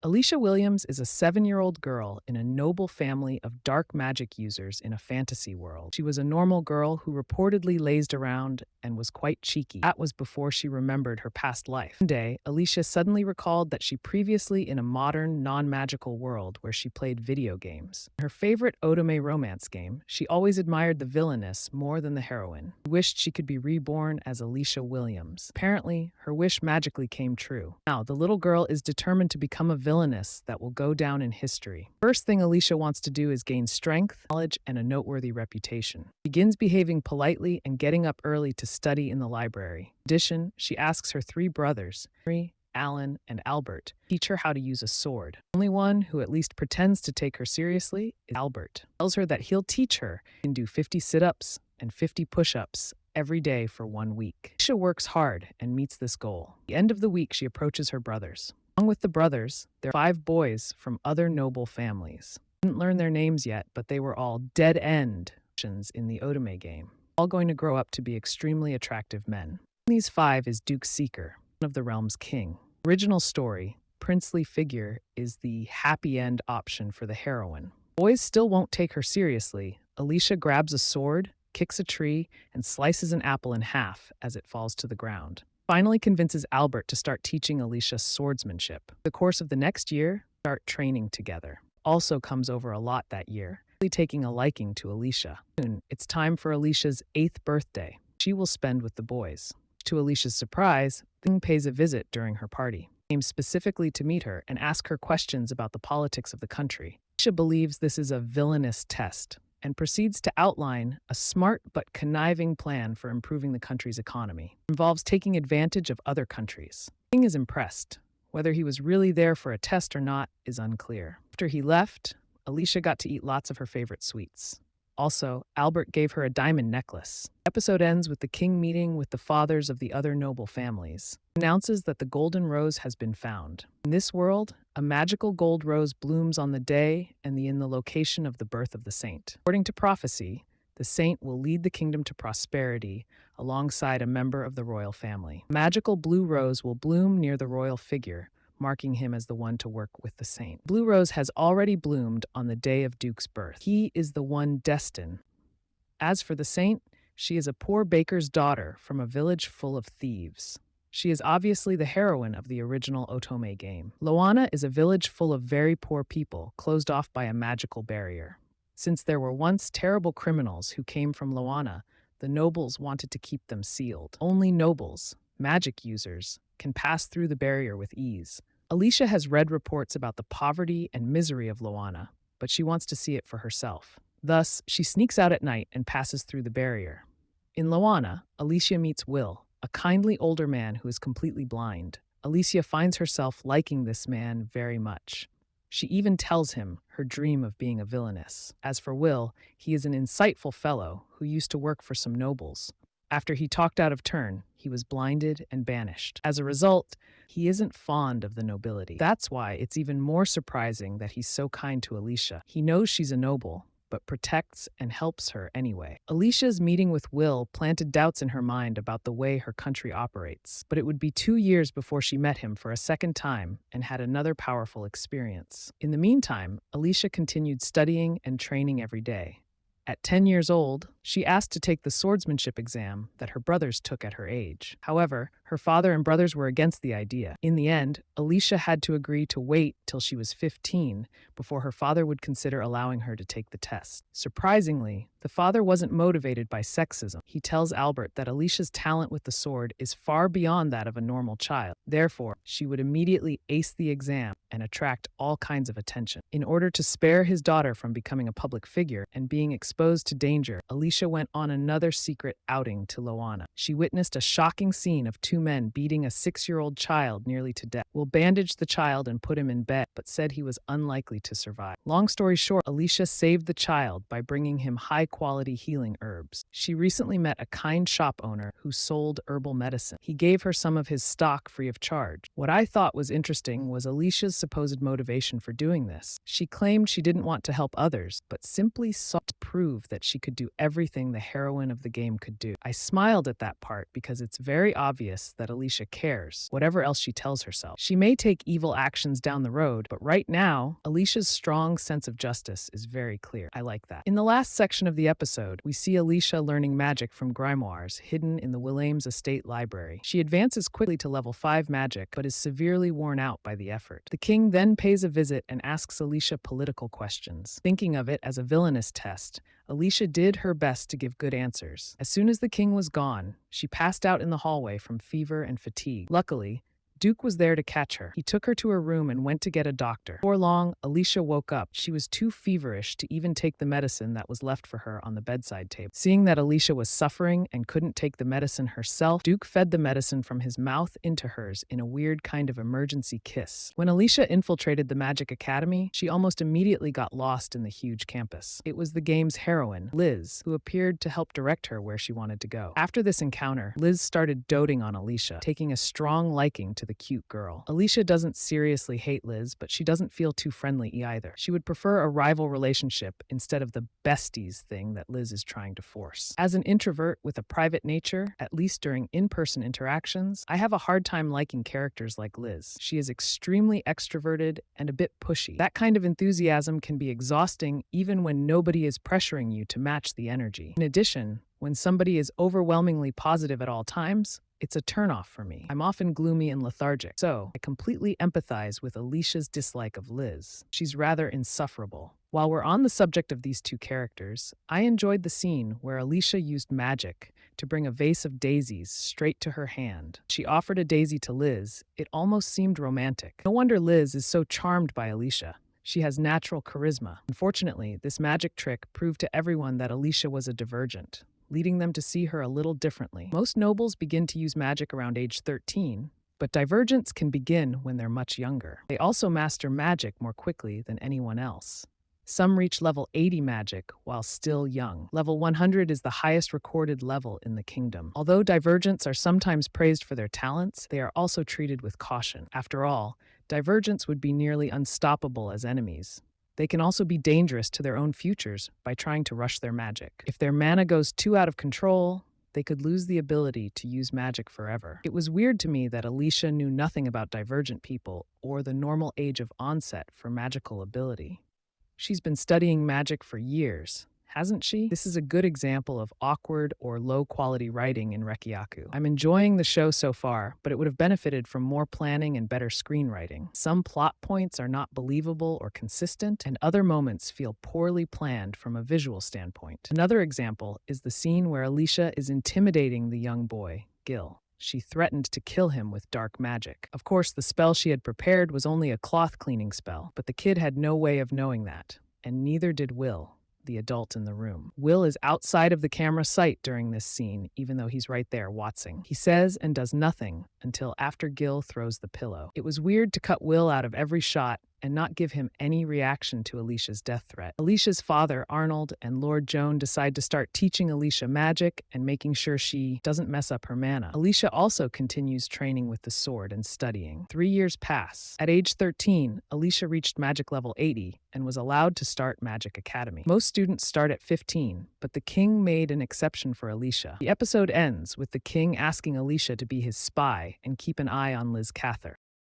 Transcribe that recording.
Alicia Williams is a 7-year-old girl in a noble family of dark magic users in a fantasy world. She was a normal girl who reportedly lazed around and was quite cheeky. That was before she remembered her past life. One day, Alicia suddenly recalled that she previously in a modern, non-magical world where she played video games. In her favorite Otome romance game, she always admired the villainess more than the heroine. She wished she could be reborn as Alicia Williams. Apparently, her wish magically came true. Now, the little girl is determined to become a villainess that will go down in history. First thing Alicia wants to do is gain strength, knowledge, and a noteworthy reputation. She begins behaving politely and getting up early to study in the library. In addition, she asks her 3 brothers, Henry, Alan, and Albert, to teach her how to use a sword. The only one who at least pretends to take her seriously is Albert. He tells her that he'll teach her. She can do 50 sit-ups and 50 push-ups every day for 1 week. Alicia works hard and meets this goal. At the end of the week, she approaches her brothers. Along with the brothers, there are 5 boys from other noble families. I didn't learn their names yet, but they were all dead-end in the Otome game, all going to grow up to be extremely attractive men. Among these 5 is Duke Seeker, one of the realm's king. Original story, princely figure is the happy end option for the heroine. Boys still won't take her seriously. Alicia grabs a sword, kicks a tree, and slices an apple in half as it falls to the ground. Finally convinces Albert to start teaching Alicia swordsmanship. In the course of the next year, start training together. Also comes over a lot that year, really taking a liking to Alicia. Soon, it's time for Alicia's 8th birthday. She will spend with the boys. To Alicia's surprise, the king pays a visit during her party. He came specifically to meet her and ask her questions about the politics of the country. Alicia believes this is a villainous test and proceeds to outline a smart but conniving plan for improving the country's economy. It involves taking advantage of other countries. The king is impressed. Whether he was really there for a test or not is unclear. After he left, Alicia got to eat lots of her favorite sweets. Also, Albert gave her a diamond necklace. The episode ends with the king meeting with the fathers of the other noble families. He announces that the golden rose has been found. In this world, a magical gold rose blooms on the day and in the location of the birth of the saint. According to prophecy, the saint will lead the kingdom to prosperity alongside a member of the royal family. A magical blue rose will bloom near the royal figure, marking him as the one to work with the saint. Blue rose has already bloomed on the day of Duke's birth. He is the one destined. As for the saint, she is a poor baker's daughter from a village full of thieves. She is obviously the heroine of the original Otome game. Loana is a village full of very poor people, closed off by a magical barrier. Since there were once terrible criminals who came from Loana, the nobles wanted to keep them sealed. Only nobles, magic users, can pass through the barrier with ease. Alicia has read reports about the poverty and misery of Loana, but she wants to see it for herself. Thus, she sneaks out at night and passes through the barrier. In Loana, Alicia meets Will, a kindly older man who is completely blind. Alicia finds herself liking this man very much. She even tells him her dream of being a villainess. As for Will, he is an insightful fellow who used to work for some nobles. After he talked out of turn, he was blinded and banished. As a result, he isn't fond of the nobility. That's why it's even more surprising that he's so kind to Alicia. He knows she's a noble, but protects and helps her anyway. Alicia's meeting with Will planted doubts in her mind about the way her country operates, but it would be 2 years before she met him for a second time and had another powerful experience. In the meantime, Alicia continued studying and training every day. At 10 years old, she asked to take the swordsmanship exam that her brothers took at her age. However, her father and brothers were against the idea. In the end, Alicia had to agree to wait till she was 15 before her father would consider allowing her to take the test. Surprisingly, the father wasn't motivated by sexism. He tells Albert that Alicia's talent with the sword is far beyond that of a normal child. Therefore, she would immediately ace the exam and attract all kinds of attention. In order to spare his daughter from becoming a public figure and being exposed to danger, Alicia went on another secret outing to Loana. She witnessed a shocking scene of 2 men beating a 6-year-old child nearly to death. Will bandaged the child and put him in bed, but said he was unlikely to survive. Long story short, Alicia saved the child by bringing him high-quality healing herbs. She recently met a kind shop owner who sold herbal medicine. He gave her some of his stock free of charge. What I thought was interesting was Alicia's supposed motivation for doing this. She claimed she didn't want to help others, but simply sought to prove that she could do everything the heroine of the game could do. I smiled at that part because it's very obvious that Alicia cares, whatever else she tells herself. She may take evil actions down the road, but right now, Alicia's strong sense of justice is very clear. I like that. In the last section of the episode, we see Alicia learning magic from grimoires hidden in the Williams estate library. She advances quickly to level 5 magic, but is severely worn out by the effort. The king then pays a visit and asks Alicia political questions. Thinking of it as a villainous test, Alicia did her best to give good answers. As soon as the king was gone, she passed out in the hallway from fever and fatigue. Luckily, Duke was there to catch her. He took her to her room and went to get a doctor. Before long, Alicia woke up. She was too feverish to even take the medicine that was left for her on the bedside table. Seeing that Alicia was suffering and couldn't take the medicine herself, Duke fed the medicine from his mouth into hers in a weird kind of emergency kiss. When Alicia infiltrated the Magic Academy, she almost immediately got lost in the huge campus. It was the game's heroine, Liz, who appeared to help direct her where she wanted to go. After this encounter, Liz started doting on Alicia, taking a strong liking to the cute girl. Alicia doesn't seriously hate Liz, but she doesn't feel too friendly either. She would prefer a rival relationship instead of the besties thing that Liz is trying to force. As an introvert with a private nature, at least during in-person interactions, I have a hard time liking characters like Liz. She is extremely extroverted and a bit pushy. That kind of enthusiasm can be exhausting even when nobody is pressuring you to match the energy. In addition, when somebody is overwhelmingly positive at all times, it's a turnoff for me. I'm often gloomy and lethargic, so I completely empathize with Alicia's dislike of Liz. She's rather insufferable. While we're on the subject of these two characters, I enjoyed the scene where Alicia used magic to bring a vase of daisies straight to her hand. She offered a daisy to Liz. It almost seemed romantic. No wonder Liz is so charmed by Alicia. She has natural charisma. Unfortunately, this magic trick proved to everyone that Alicia was a divergent, leading them to see her a little differently. Most nobles begin to use magic around age 13, but divergents can begin when they're much younger. They also master magic more quickly than anyone else. Some reach level 80 magic while still young. Level 100 is the highest recorded level in the kingdom. Although divergents are sometimes praised for their talents, they are also treated with caution. After all, divergents would be nearly unstoppable as enemies. They can also be dangerous to their own futures by trying to rush their magic. If their mana goes too out of control, they could lose the ability to use magic forever. It was weird to me that Alicia knew nothing about divergent people or the normal age of onset for magical ability. She's been studying magic for years, hasn't she? This is a good example of awkward or low-quality writing in Rekiaku. I'm enjoying the show so far, but it would have benefited from more planning and better screenwriting. Some plot points are not believable or consistent, and other moments feel poorly planned from a visual standpoint. Another example is the scene where Alicia is intimidating the young boy, Gil. She threatened to kill him with dark magic. Of course, the spell she had prepared was only a cloth cleaning spell, but the kid had no way of knowing that, and neither did Will, the adult in the room. Will is outside of the camera sight during this scene, even though he's right there watching. He says and does nothing until after Gil throws the pillow. It was weird to cut Will out of every shot and not give him any reaction to Alicia's death threat. Alicia's father, Arnold, and Lord Joan decide to start teaching Alicia magic and making sure she doesn't mess up her mana. Alicia also continues training with the sword and studying. 3 years pass. At age 13, Alicia reached magic level 80 and was allowed to start Magic Academy. Most students start at 15, but the king made an exception for Alicia. The episode ends with the king asking Alicia to be his spy and keep an eye on Liz Cather.